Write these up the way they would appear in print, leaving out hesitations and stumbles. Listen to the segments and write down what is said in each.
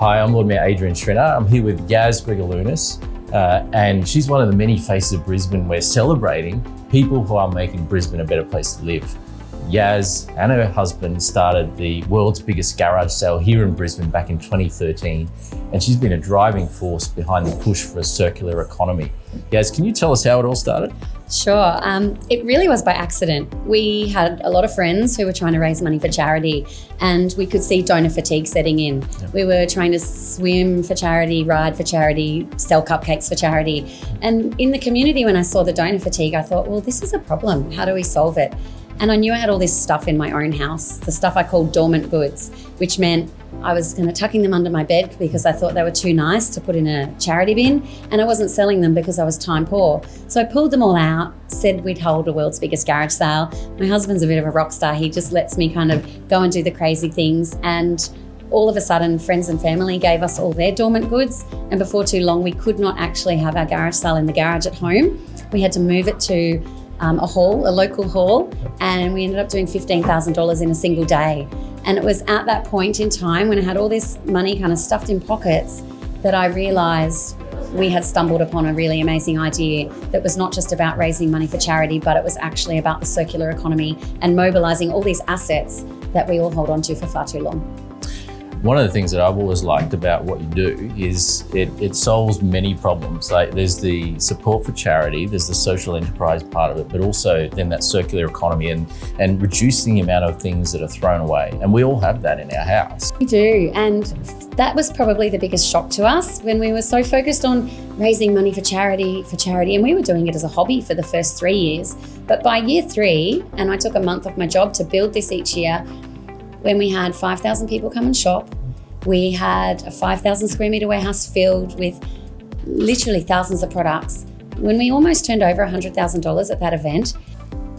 Hi, I'm Lord Mayor Adrian Schrinner. I'm here with Yasmin Grigaliunas, and she's one of the many Faces of Brisbane. We're celebrating people who are making Brisbane a better place to live. Yaz and her husband started the world's biggest garage sale here in Brisbane back in 2013, and she's been a driving force behind the push for a circular economy. Yaz, can you tell us how it all started? Sure. It really was by accident. We had a lot of friends who were trying to raise money for charity, and we could see donor fatigue setting in. Yeah. We were trying to swim for charity, ride for charity, sell cupcakes for charity. And in the community, when I saw the donor fatigue, I thought, well, this is a problem. How do we solve it? And I knew I had all this stuff in my own house, the stuff I called dormant goods, which meant I was kind of tucking them under my bed because I thought they were too nice to put in a charity bin, and I wasn't selling them because I was time poor. So I pulled them all out, said we'd hold the world's biggest garage sale. My husband's a bit of a rock star. He just lets me kind of go and do the crazy things. And all of a sudden, friends and family gave us all their dormant goods. And before too long, we could not actually have our garage sale in the garage at home. We had to move it to a local hall, and we ended up doing $15,000 in a single day. And it was at that point in time when I had all this money kind of stuffed in pockets that I realised we had stumbled upon a really amazing idea that was not just about raising money for charity, but it was actually about the circular economy and mobilising all these assets that we all hold on to for far too long. One of the things that I've always liked about what you do is it solves many problems. Like there's the support for charity, there's the social enterprise part of it, but also then that circular economy and reducing the amount of things that are thrown away. And we all have that in our house. We do. And that was probably the biggest shock to us when we were so focused on raising money for charity. And we were doing it as a hobby for the first 3 years. But by year 3, and I took a month off my job to build this each year, when we had 5,000 people come and shop, we had a 5,000 square metre warehouse filled with literally thousands of products. When we almost turned over $100,000 at that event,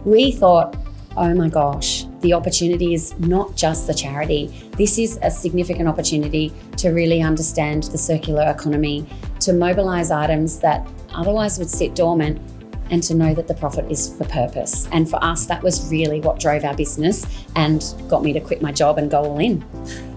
we thought, oh my gosh, the opportunity is not just the charity. This is a significant opportunity to really understand the circular economy, to mobilise items that otherwise would sit dormant, and to know that the profit is for purpose. And for us, that was really what drove our business and got me to quit my job and go all in.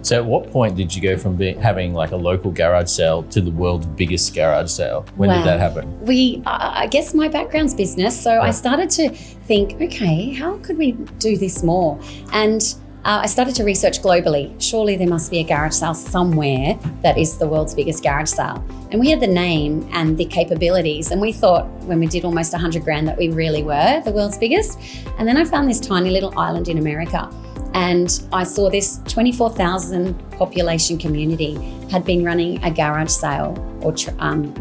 So at what point did you go from having like a local garage sale to the world's biggest garage sale? When did that happen? I guess my background's business. So I started to think, okay, how could we do this more? And I started to research globally. Surely there must be a garage sale somewhere that is the world's biggest garage sale. And we had the name and the capabilities. And we thought when we did almost 100 grand that we really were the world's biggest. And then I found this tiny little island in America. And I saw this 24,000 population community had been running a garage sale or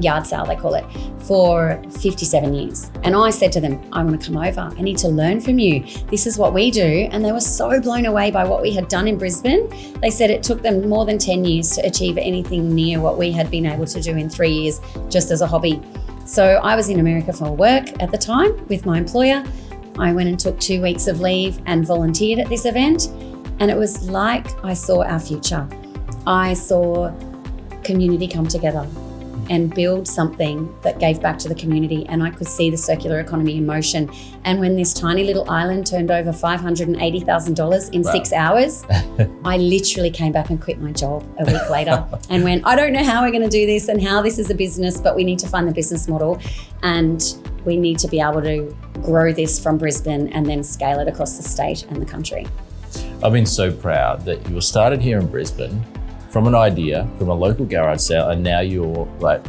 yard sale, they call it, for 57 years. And I said to them, I want to come over. I need to learn from you. This is what we do. And they were so blown away by what we had done in Brisbane. They said it took them more than 10 years to achieve anything near what we had been able to do in 3 years just as a hobby. So I was in America for work at the time with my employer. I went and took 2 weeks of leave and volunteered at this event. And it was like I saw our future. I saw community come together and build something that gave back to the community. And I could see the circular economy in motion. And when this tiny little island turned over $580,000 in 6 hours, I literally came back and quit my job a week later and went, I don't know how we're going to do this and how this is a business, but we need to find the business model. And we need to be able to grow this from Brisbane and then scale it across the state and the country. I've been so proud that you were started here in Brisbane from an idea, from a local garage sale, and now you're like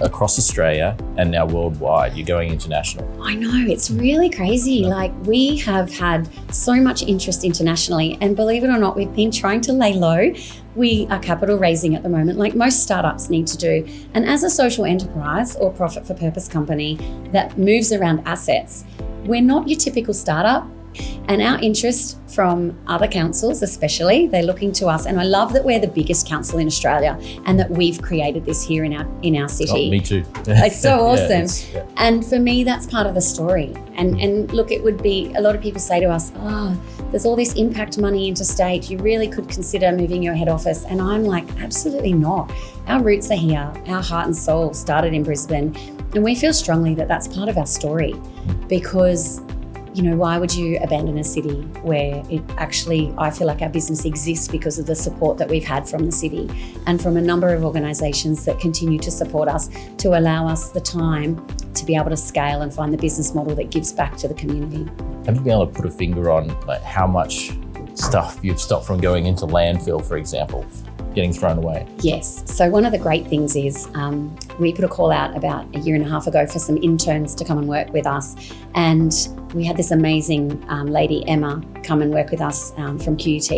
across Australia and now worldwide. You're going international. I know, it's really crazy. Yeah. Like we have had so much interest internationally, and believe it or not, we've been trying to lay low. We are capital raising at the moment, like most startups need to do. And as a social enterprise or profit for purpose company that moves around assets, we're not your typical startup. And our interest from other councils especially, they're looking to us. And I love that we're the biggest council in Australia and that we've created this here in our city. Oh, me too. It's so awesome. Yeah. And for me, that's part of the story. And look, it would be, a lot of people say to us, oh, there's all this impact money interstate. You really could consider moving your head office. And I'm like, absolutely not. Our roots are here. Our heart and soul started in Brisbane. And we feel strongly that that's part of our story because why would you abandon a city where I feel like our business exists because of the support that we've had from the city and from a number of organisations that continue to support us to allow us the time to be able to scale and find the business model that gives back to the community. Have you been able to put a finger on how much stuff you've stopped from going into landfill, for example, getting thrown away? Yes. So one of the great things is we put a call out about a year and a half ago for some interns to come and work with us. And we had this amazing lady, Emma, come and work with us from QUT.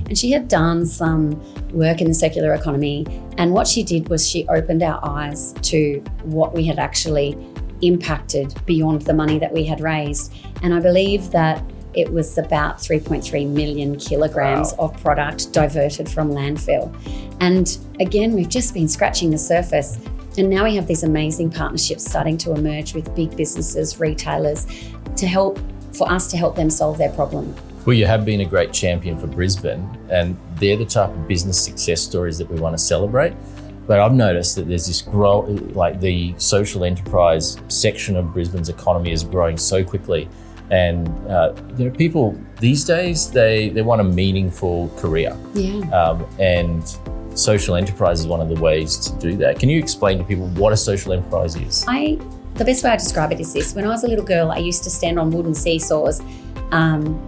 And she had done some work in the circular economy. And what she did was she opened our eyes to what we had actually impacted beyond the money that we had raised. And I believe that it was about 3.3 million kilograms of product diverted from landfill. And again, we've just been scratching the surface. And now we have these amazing partnerships starting to emerge with big businesses, retailers, for us to help them solve their problem. Well, you have been a great champion for Brisbane, and they're the type of business success stories that we want to celebrate. But I've noticed that there's this the social enterprise section of Brisbane's economy is growing so quickly. And people these days, they want a meaningful career. Yeah. And social enterprise is one of the ways to do that. Can you explain to people what a social enterprise is? The best way I describe it is this. When I was a little girl, I used to stand on wooden seesaws, and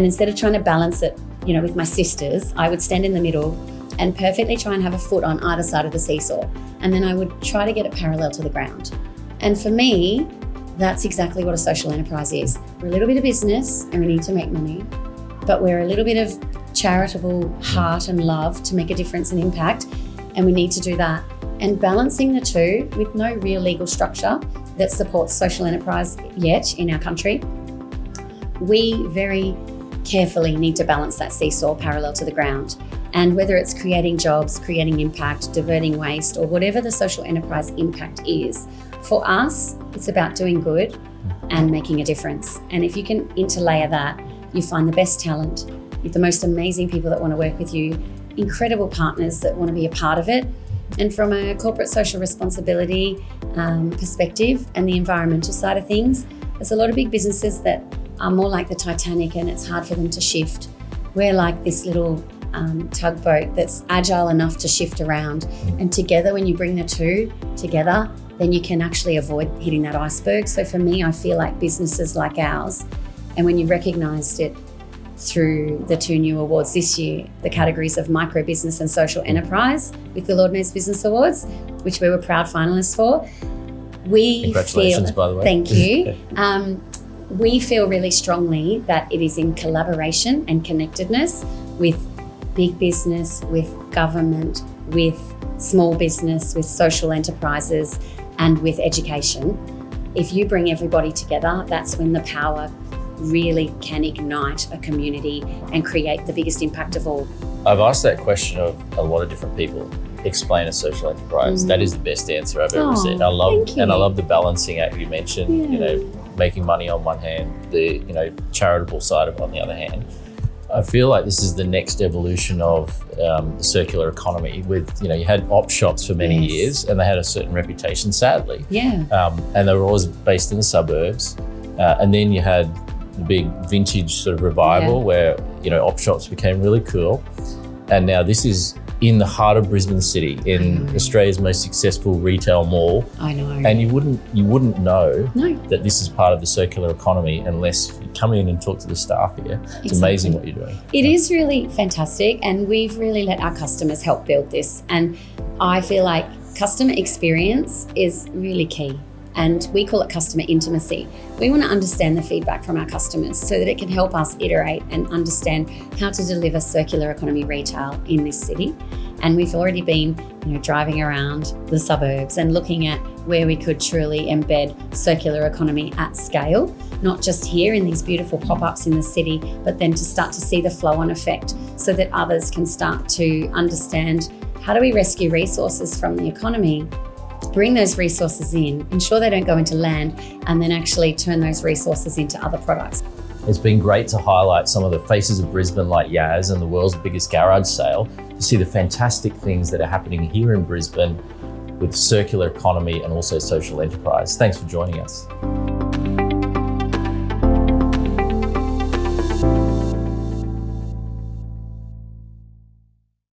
instead of trying to balance it, with my sisters, I would stand in the middle and perfectly try and have a foot on either side of the seesaw. And then I would try to get it parallel to the ground. And for me, that's exactly what a social enterprise is. We're a little bit of business and we need to make money, but we're a little bit of charitable heart and love to make a difference and impact, and we need to do that. And balancing the two with no real legal structure that supports social enterprise yet in our country, we very carefully need to balance that seesaw parallel to the ground. And whether it's creating jobs, creating impact, diverting waste, or whatever the social enterprise impact is, for us, it's about doing good and making a difference. And if you can interlayer that, you find the best talent, with the most amazing people that want to work with you, incredible partners that want to be a part of it. And from a corporate social responsibility perspective and the environmental side of things, there's a lot of big businesses that are more like the Titanic and it's hard for them to shift. We're like this little tugboat that's agile enough to shift around. And together, when you bring the two together, then you can actually avoid hitting that iceberg. So for me, I feel like businesses like ours, and when you recognised it through the 2 new awards this year, the categories of micro business and social enterprise with the Lord Mayor's Business Awards, which we were proud finalists for. Congratulations, by the way. Thank you. We feel really strongly that it is in collaboration and connectedness with big business, with government, with small business, with social enterprises, and with education. If you bring everybody together, that's when the power really can ignite a community and create the biggest impact of all. I've asked that question of a lot of different people. Explain a social enterprise. That is the best answer I've ever seen. I love the balancing act you mentioned, making money on one hand, the charitable side of it on the other hand. I feel like this is the next evolution of the circular economy with, you had op shops for many years and they had a certain reputation, sadly. And they were always based in the suburbs. And then you had the big vintage sort of revival where, op shops became really cool. And now this is in the heart of Brisbane City, in Australia's most successful retail mall. I know. And you wouldn't know that this is part of the circular economy unless you come in and talk to the staff here. It's amazing what you're doing. It is really fantastic, and we've really let our customers help build this. And I feel like customer experience is really key. And we call it customer intimacy. We want to understand the feedback from our customers so that it can help us iterate and understand how to deliver circular economy retail in this city. And we've already been, driving around the suburbs and looking at where we could truly embed circular economy at scale, not just here in these beautiful pop-ups in the city, but then to start to see the flow-on effect so that others can start to understand, how do we rescue resources from the economy, bring those resources in, ensure they don't go into land, and then actually turn those resources into other products. It's been great to highlight some of the faces of Brisbane like Yaz and the world's biggest garage sale, to see the fantastic things that are happening here in Brisbane with circular economy and also social enterprise. Thanks for joining us.